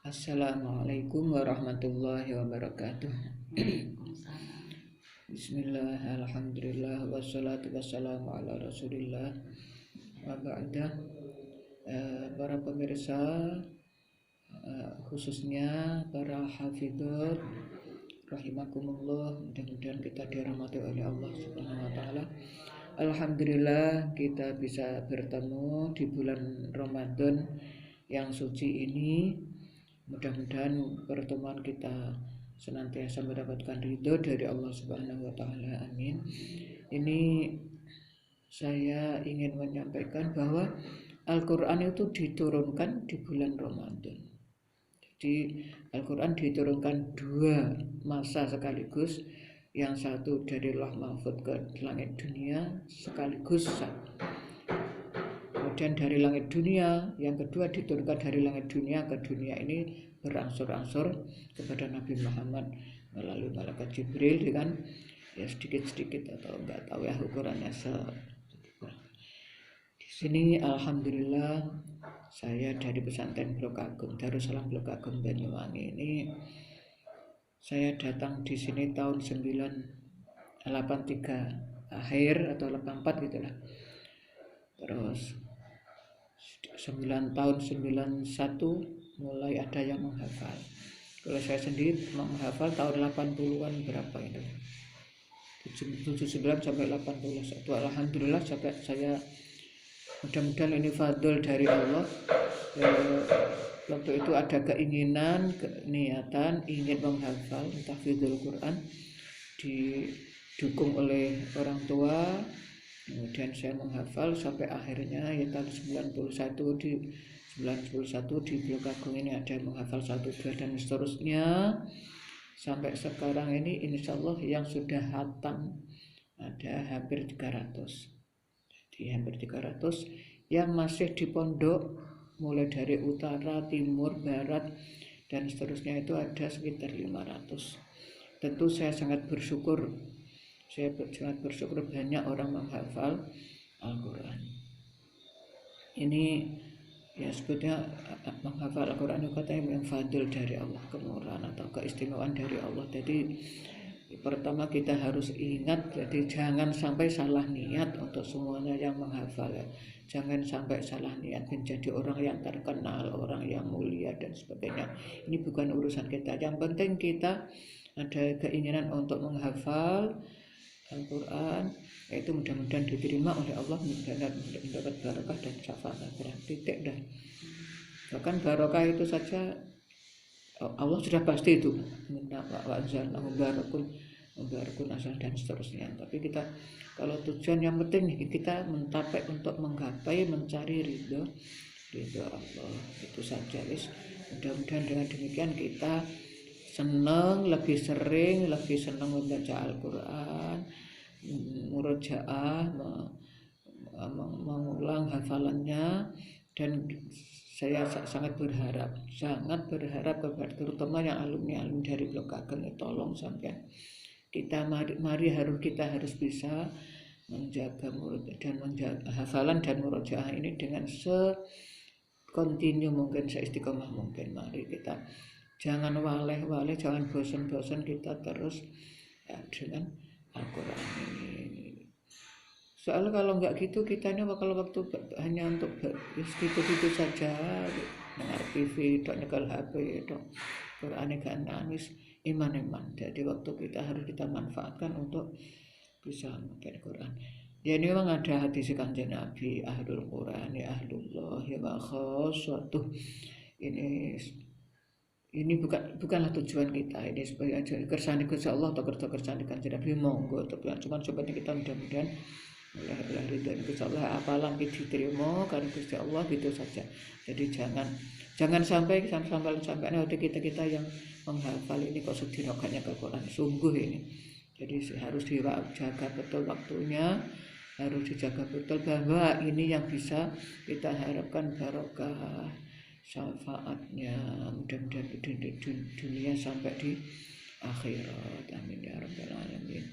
Assalamualaikum warahmatullahi wabarakatuh. Bismillah, alhamdulillah, wassalatu wassalamu ala rasulillah wa ba'da. Para pemirsa, khususnya para hafidhot rahimakumullah, mudah-mudahan kita dirahmati oleh Allah Subhanahu wa taala. Alhamdulillah kita bisa bertemu di bulan Ramadan yang suci ini. Mudah-mudahan pertemuan kita senantiasa mendapatkan ridho dari Allah Subhanahu wa taala. Amin. Ini saya ingin menyampaikan bahwa Al-Qur'an itu diturunkan di bulan Ramadan. Jadi Al-Qur'an diturunkan dua masa sekaligus. Yang satu dari Lauh Mahfuz ke langit dunia sekaligus. Kemudian dari langit dunia, yang kedua diturunkan dari langit dunia ke dunia ini berangsur-angsur kepada Nabi Muhammad melalui malaikat Jibril dengan ya sedikit-sedikit atau enggak tahu ya ukurannya di sini. Alhamdulillah saya dari pesantren Blok Agung Darussalam Blok Agung Banyuwangi ini saya datang di sini tahun 983 akhir atau 84 gitulah. Terus 9 tahun 91 mulai ada yang menghafal. Kalau saya sendiri menghafal tahun 80-an berapa itu? 79 sampai 81. Alhamdulillah sampai saya, mudah-mudahan ini fadl dari Allah. Waktu itu ada keinginan, niatan ingin menghafal tahfidzul Quran, didukung oleh orang tua. Kemudian saya menghafal sampai akhirnya ya tahun 91 di Blok Agung ini ada yang menghafal 1, 2 dan seterusnya. Sampai sekarang ini insya Allah yang sudah hatam ada hampir 300. Jadi hampir 300 yang masih di pondok mulai dari utara, timur, barat dan seterusnya itu ada sekitar 500. Tentu saya sangat bersyukur banyak orang menghafal Al-Quran. Ini ya sebetulnya menghafal Al-Quran itu katanya yang fadil dari Allah, kemurahan atau keistimewaan dari Allah. Jadi pertama kita harus ingat, jadi jangan sampai salah niat untuk semuanya yang menghafal ya. Jangan sampai salah niat menjadi orang yang terkenal, orang yang mulia dan sebagainya. Ini bukan urusan kita. Yang penting kita ada keinginan untuk menghafal Al-Quran, yaitu mudah-mudahan diterima oleh Allah, mudah-mudahan mendapat barokah dan syafaat akhirat. Titik dah. Bahkan barokah itu saja Allah sudah pasti itu. Wa'anzalnahu mubarakun asal dan seterusnya. Tapi kita kalau tujuan yang penting kita mencapai untuk menggapai mencari ridho Allah, itu saja wis. Mudah-mudahan dengan demikian kita senang, lebih sering, lebih senang membaca Al-Quran, murojaah, mengulang hafalannya. Dan saya sangat berharap kepada terutama yang alumni dari Blok Agung, tolong sampai kita kita harus bisa menjaga dan menjaga hafalan dan murojaah ini dengan kontinu mungkin, seistiqomah mungkin. Mari kita jangan waleh-waleh, jangan bosan-bosan kita terus ya, dengan Al-Quran ini. Soalnya kalau enggak gitu kita ini kalau waktu hanya untuk gitu-gitu saja, dengar TV, nyekel HP, Quran gak nangis, iman. Jadi waktu kita harus kita manfaatkan untuk bisa membaca Quran. Ya ini memang ada hadis Kanjeng Nabi, ahlul Quran ya ahlullah ya khassatuh. Ini bukanlah tujuan kita, ini sebagai kersane Gusti Allah atau kersane Kanjeng Nabi, monggo. Tapi cuma coba kita mudah-mudahan oleh ridho Gusti Allah apalan kita diterima karena Gusti Allah gitu saja. Jadi jangan sampai nanti kita yang menghafal ini kok sedina gak Quran, sungguh ini. Jadi harus dijaga betul waktunya, harus dijaga betul bahwa ini yang bisa kita harapkan barokah syafaatnya, mudah-mudahan di dunia sampai di akhirat. Amin ya rabbal alamin.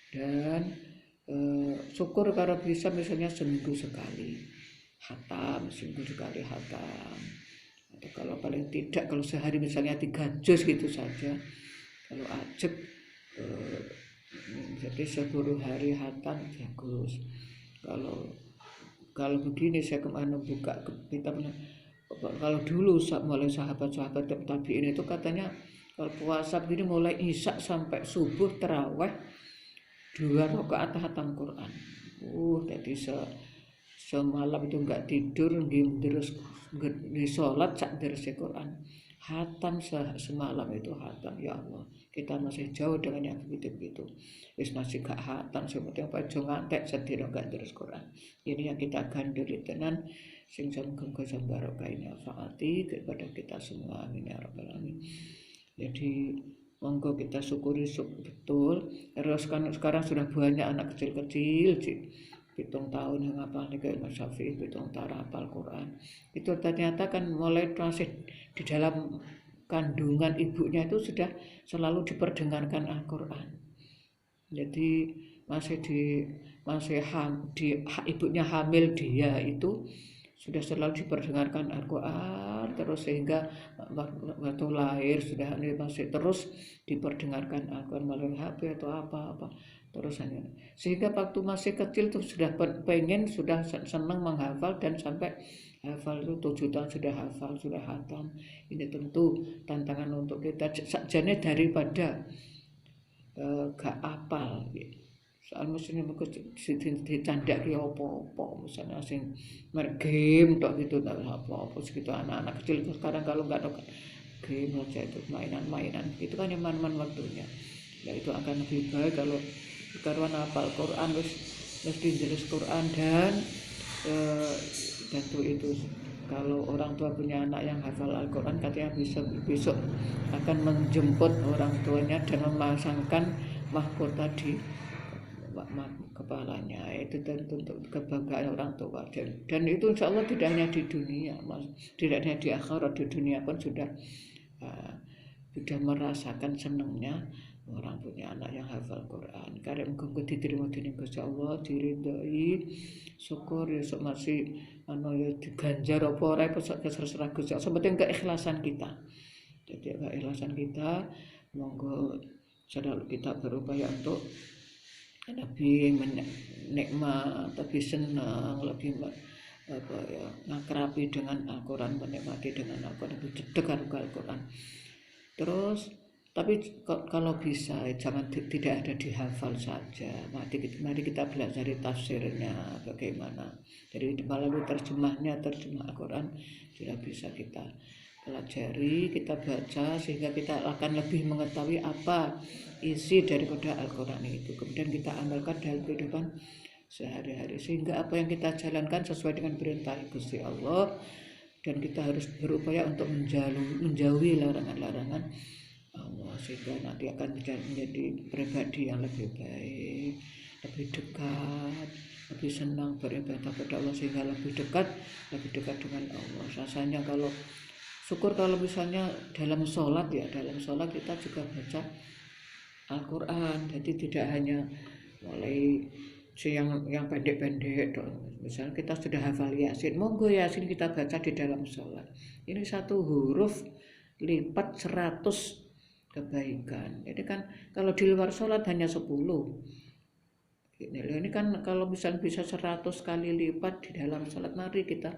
Dan syukur kalau bisa misalnya seminggu sekali hatam, atau kalau paling tidak kalau sehari misalnya 3 juz gitu saja, kalau ajak jadi 10 hari hatam bagus. Kalau begini saya kemana buka kitab, kalau dulu mulai sahabat-sahabat tabi'in itu katanya kalau puasa begini mulai isya sampai subuh terawih 2 rakaat hatam Quran. Jadi semalam itu enggak tidur, terus di sholat sak derse Quran. Hatam semalam itu hatam, ya Allah. Kita masih jauh dengan yang begitu-begitu. Wis masih gak hatam, sementing aja ngantek sedina gak terus Quran. Ini yang kita ganduli tenan sing muga barokah ini faati kepada kita semua, amin ya rabbal alamin. Jadi monggo kita syukuri betul. Terus kan sekarang sudah banyak anak kecil-kecil 7 tahun yang hafal nih kayak Mas Syafi'i, 7 tahun hafal Quran. Itu ternyata kan mulai masih di dalam kandungan ibunya itu sudah selalu diperdengarkan Al-Quran. Jadi ibunya hamil dia itu sudah selalu diperdengarkan Al-Quran terus, sehingga waktu lahir sudah masih terus diperdengarkan Al-Quran melalui HP atau apa-apa terus, sehingga waktu masih kecil tuh sudah senang menghafal dan sampai hafal itu 7 tahun sudah hafal, sudah hatam. Ini tentu tantangan untuk kita sajane daripada gak apal. Soal mestinya ditandaki apa-apa, misalnya sing game tok gitu, tak apa-apa segitu. Anak-anak kecil itu sekarang kalau nggak ada game aja itu mainan-mainan itu kan nyaman waktunya. Ya itu akan lebih baik kalau karuan hafal Quran mesti jelas Quran dan tentu itu kalau orang tua punya anak yang hafal Al-Quran katanya besok akan menjemput orang tuanya dan memasangkan mahkota di kepalanya. Itu tentu untuk kebanggaan orang tua, dan itu insya Allah tidak hanya di dunia, tidak hanya di akhirat, di dunia pun sudah merasakan senangnya orang punya anak yang hafal Quran. Karena muga diterima dening Gusti Allah, diridhoi, syukur ya sok masih ya diganjar apa ora terserah Gusti Allah. Penting keikhlasan kita. Jadi keikhlasan kita, monggo selalu kita berupaya untuk lebih menikmati, lebih senang, lebih ngakrabi dengan Al-Quran, menikmati dengan Al-Quran, lebih dekat dengan Al-Quran. Terus tapi kalau bisa jangan tidak ada dihafal saja. Mari kita belajar tafsirnya bagaimana. Jadi melalui terjemah Al-Quran sudah bisa kita pelajari, kita baca sehingga kita akan lebih mengetahui apa isi daripada Al-Quran itu. Kemudian kita amalkan dalam kehidupan sehari-hari sehingga apa yang kita jalankan sesuai dengan perintah Gusti Allah, dan kita harus berupaya untuk menjauhi larangan-larangan Allah sehingga nanti akan menjadi pribadi yang lebih baik, lebih dekat, lebih senang beribadah kepada Allah sehingga lebih dekat dengan Allah. Rasanya kalau syukur kalau misalnya dalam sholat kita juga baca Al-Quran, jadi tidak hanya mulai yang pendek-pendek dong. Misalnya kita sudah hafal Yasin, monggo Yasin kita baca di dalam sholat. Ini 1 huruf lipat 100 kebaikan. Ini kan kalau di luar sholat hanya 10. Ini kan kalau misalnya bisa 100 kali lipat di dalam sholat, mari kita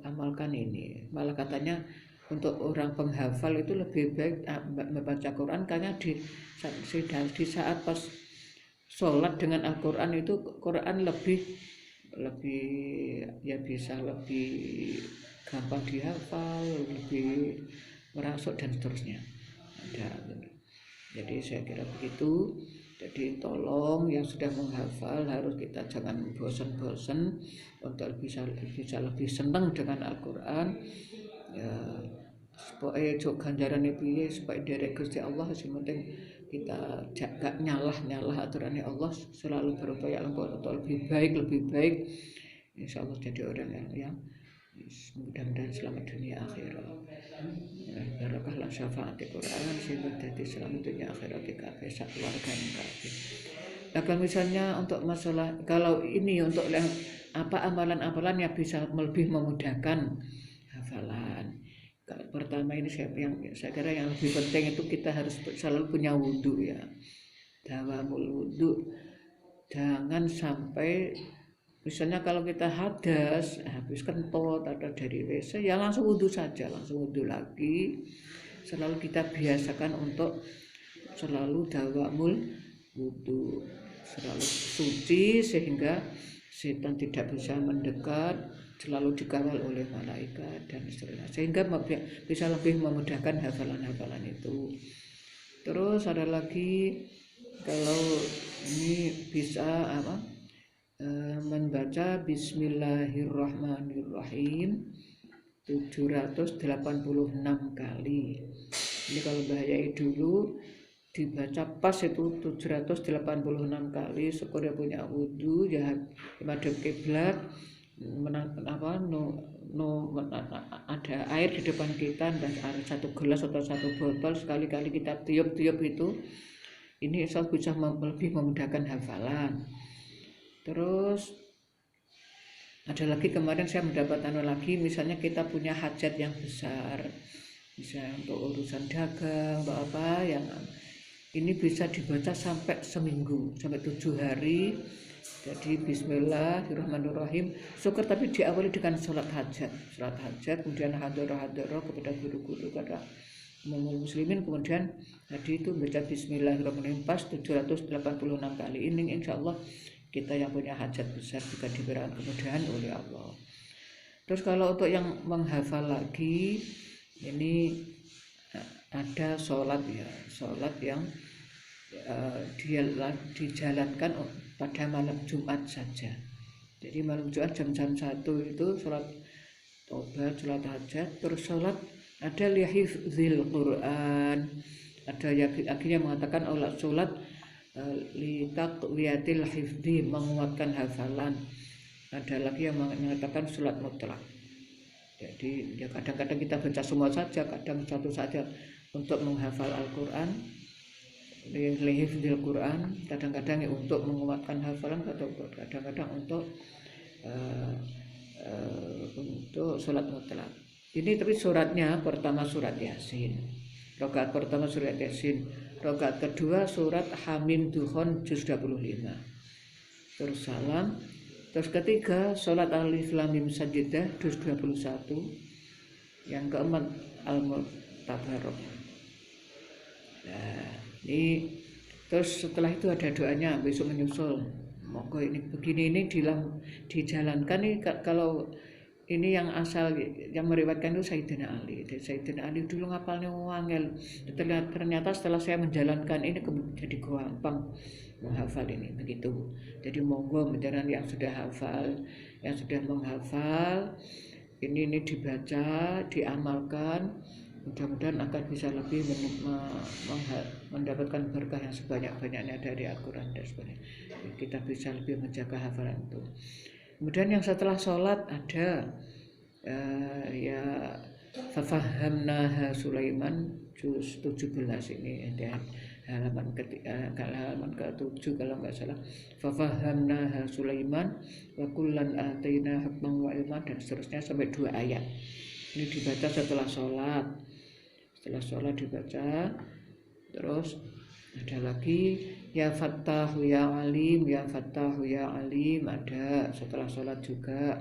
amalkan ini. Malah katanya untuk orang penghafal itu lebih baik membaca Quran, karena di saat pas sholat dengan Al-Quran itu Quran lebih ya bisa lebih gampang dihafal, lebih merasuk dan seterusnya. Jadi saya kira begitu. Jadi tolong yang sudah menghafal harus kita jangan bosan-bosan untuk bisa lebih senang dengan Al-Quran. Ya, supaya ganjaran piye supaya derek Gusti Allah, penting kita gak nyalah aturannya Allah, selalu berupaya untuk lebih baik. Insya Allah jadi orang yang mudah-mudahan selamat dunia akhirat. Barakah lan syafaat Quran sehingga jadi selamat dunia akhirat kita bisa keluarga yang kabeh. Nah, kalau misalnya untuk masalah kalau ini untuk apa amalan-amalan yang bisa lebih memudahkan hafalan. Pertama ini saya kira yang lebih penting itu kita harus selalu punya wudhu ya, dawamul wudhu. Jangan sampai misalnya kalau kita hadas habis kentut atau dari WC ya langsung wudhu saja, langsung wudhu lagi. Selalu kita biasakan untuk selalu dawamul wudhu, selalu suci sehingga setan tidak bisa mendekat, selalu dikawal oleh malaikat dan seterusnya, sehingga bisa lebih memudahkan hafalan-hafalan itu. Terus ada lagi, kalau ini bisa membaca Bismillahirrahmanirrahim 786 kali. Ini kalau bahayai dulu dibaca pas itu 786 kali, syukur ya punya wudhu ya, madhep kiblat, ada air di depan kita, dan ada satu gelas atau satu botol, sekali-kali kita tiup-tiup itu, ini insya Allah bisa lebih memudahkan hafalan. Terus ada lagi, kemarin saya mendapatkan lagi, misalnya kita punya hajat yang besar, misalnya untuk urusan dagang atau apa, yang ini bisa dibaca sampai seminggu, sampai 7 hari. Jadi Bismillahirrahmanirrahim, syukur tapi diawali dengan sholat hajat, kemudian hadroh kepada guru-guru, kepada muslimin, kemudian tadi itu baca Bismillahirrahmanirrahim pas 786 kali. Ini insya Allah kita yang punya hajat besar juga diberikan kemudahan oleh Allah. Terus kalau untuk yang menghafal lagi, ini ada sholat ya, sholat yang dijalankan pada malam Jumat saja. Jadi malam Jumat jam 1 itu sholat tobat, sholat hajat, terus sholat ada lihifdzil Quran, ada akhirnya mengatakan sholat litaqwiyatil hifdzi, menguatkan hafalan. Ada lagi yang mengatakan sholat mutlak. Jadi ya kadang-kadang kita baca semua saja, kadang satu saja untuk menghafal Al-Quran, lihifdzil Quran, kadang-kadang untuk menguatkan hafalan, kadang-kadang untuk sholat mutlak. Ini tapi suratnya pertama surat Yasin, rakaat pertama surat Yasin, rakaat kedua surat Hamim Dukhon juz 25, terus salam, terus ketiga sholat Alif Lam Mim Sajdah juz 21, yang keempat Al-Tabarok. Nah, ini terus setelah itu ada doanya besok menyusul. Monggo ini begini, ini dijalankan nih. Kalau ini yang asal yang meriwayatkan itu Sayyidina Ali. Sayyidina Ali dulu ngapalnya wangel. Ternyata setelah saya menjalankan ini jadi gampang menghafal ini begitu. Jadi monggo menjalan yang sudah hafal, yang sudah menghafal, ini dibaca, diamalkan. Mudah-mudahan akan bisa lebih mendapatkan berkah yang sebanyak-banyaknya dari Al-Quran dan sebagainya. Kita bisa lebih menjaga hafalan itu. Kemudian yang setelah sholat ada ya Fafahamnaha Sulaiman juz 17, ini ada halaman ke-7 kalau nggak salah. Fafahamnaha Sulaiman wa kullan ataina hukman wa ilman, dan seterusnya sampai 2 ayat. Ini dibaca setelah sholat. Setelah sholat dibaca. Terus ada lagi ya Fattahu ya Alim, ya Fattahu ya Alim, ada setelah sholat juga,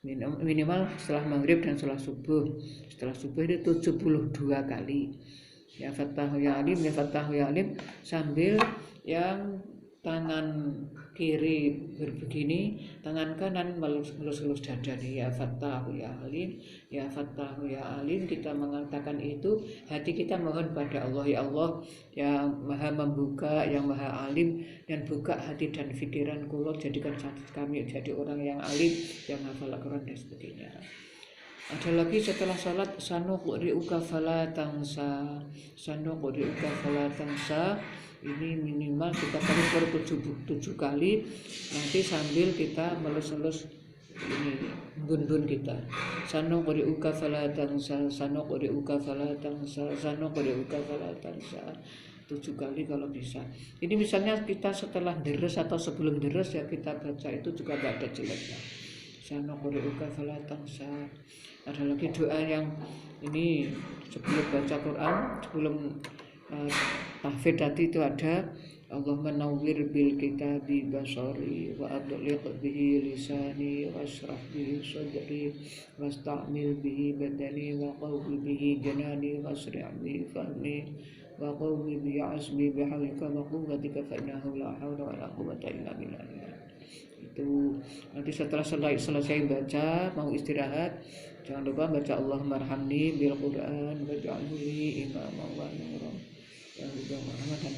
minimal setelah maghrib dan setelah subuh. Setelah subuh itu 72 kali ya Fattahu ya Alim, ya Fattahu ya Alim, sambil yang tangan kiri berbegini, tangan kanan melus-lus dada nih, ya Fattahu ya Alim, ya Fattahu ya Alim. Kita mengatakan itu, hati kita mohon pada Allah, ya Allah yang maha membuka, yang maha alim, dan buka hati dan pikiran kula, jadikan kami jadi orang yang alim, yang hafal Al-Quran dan sebagainya. Ada lagi setelah sholat, sanuqri'uka fala tansa, sanuqri'uka fala tansa. Ini minimal kita kali per 7 kali, nanti sambil kita melus-lus ini bun-bun kita. Sanuqri'uka fala tansa, sanuqri'uka fala tansa, sanuqri'uka fala tansa. 7 kali kalau bisa. Ini misalnya kita setelah deres atau sebelum deres ya kita baca itu juga gak ada jeleknya. sanuqri'uka fala tansa. Ada lagi doa yang ini sebelum baca Quran, sebelum tahfidz tadi itu ada Allahumma nawwir bil kitabi basari wa adliq bihi lisani washrah bihi sadri wasta'mil bihi badani wa qawwi bihi janani wasri' bihi fahmi wa qawwi bihi asbi bihaulika wa quwwatika fa innahu la hawla wa la quwwata illa billah. Itu nanti setelah selesai baca mau istirahat jangan lupa baca Allahumma arhamni bil Quran waj'alhu li imama wa nuran dan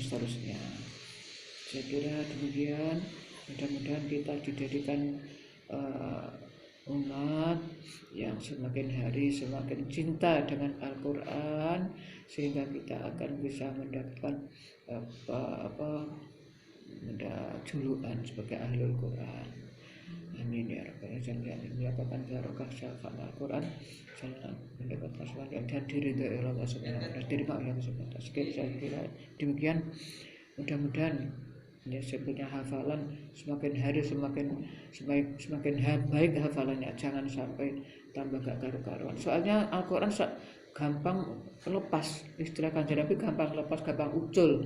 seterusnya. Saya kira demikian, mudah-mudahan kita dijadikan umat yang semakin hari semakin cinta dengan Al-Quran sehingga kita akan bisa mendapatkan julukan sebagai ahlul Quran. Amin ya rabbal alamin. Mendapatkan barokah syafaat Al-Quran, jangan mendapatkan sesuatu dan diridhoi Allah Subhanahu wa taala. Terima kasih. Saya kira demikian. Mudah-mudahan ya saya punya hafalan semakin hari semakin baik hafalannya, jangan sampai tambah gak karu-karuan. Soalnya Al-Quran gampang lepas, istilah Kanjeng Nabi gampang lepas, gampang ucul,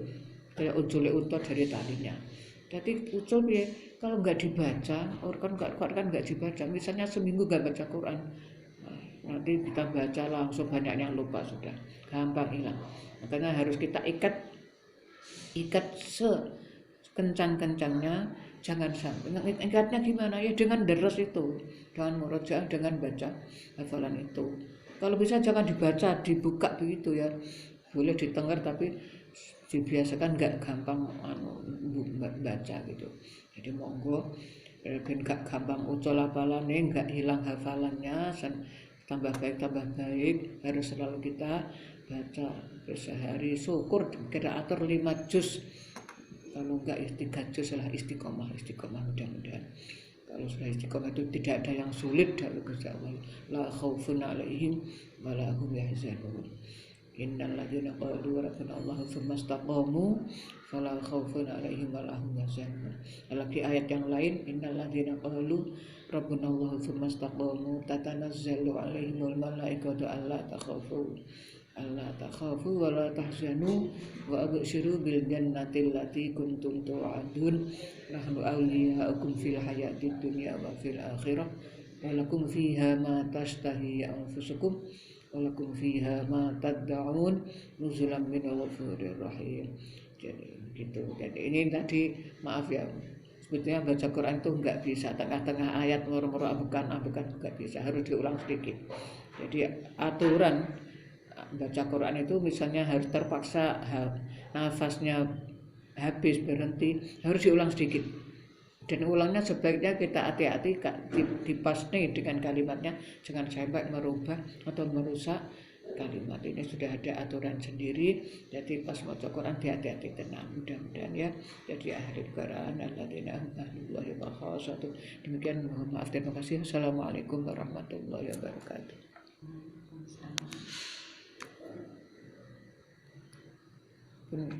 kayak ucule unta dari talinya. Jadi ucul ya kalau nggak dibaca, orang kan nggak dibaca, misalnya seminggu nggak baca Quran, nanti kita baca langsung banyak yang lupa, sudah gampang hilang. Makanya harus kita ikat kencang-kencangnya, jangan sampai. Ingatnya gimana ya, dengan deres itu, dengan murojaah, dengan baca hafalan itu. Kalau bisa jangan dibaca, dibuka begitu ya, boleh ditengar tapi dibiasakan nggak gampang baca gitu. Jadi monggo ben gak gampang ucul hafalannya, nggak hilang hafalannya, tambah baik harus selalu kita baca sehari. Syukur kita atur 5 juz, kalau enggak 3 juz lah istiqomah mudah-mudahan. Kalau sudah istiqomah itu tidak ada yang sulit dari Gusti Allah. La khaufun 'alaihim wa la hum yahzanun. Innal ladzina qalu rabbuna Allah tsumma istaqamu fala khaufun 'alaihim wa la hum yahzanun. Lagi ayat yang lain, innal ladzina qalu rabbuna Allah tsumma istaqamu tatanazzalu 'alaihimul malaikatu alla takhafu wa la tahzanu wa abshiru bil jannati allati kuntum tu'adun nahnu awliya'ukum fil hayatid dunya wa fil akhirah wa lakum fiha ma tashtahi anfusukum wa lakum fiha ma tad'un nuzulan minal ghafurir rahim. Jadi gitu. Jadi ini tadi maaf ya, sebetulnya baca Quran itu enggak bisa tengah-tengah ayat murmur bukan enggak bisa, harus diulang sedikit. Jadi aturan baca Quran itu misalnya harus terpaksa nafasnya habis berhenti, harus diulang sedikit, dan ulangnya sebaiknya kita hati-hati dipasni dengan kalimatnya, jangan sampai merubah atau merusak kalimat. Ini sudah ada aturan sendiri, jadi pas baca Quran hati-hati tenang, mudah-mudahan ya jadi ahli Quran alladzina hum ahlullahi wa khassatuh. Demikian, mohon maaf, terima kasih. Assalamualaikum warahmatullahi wabarakatuh. Benar.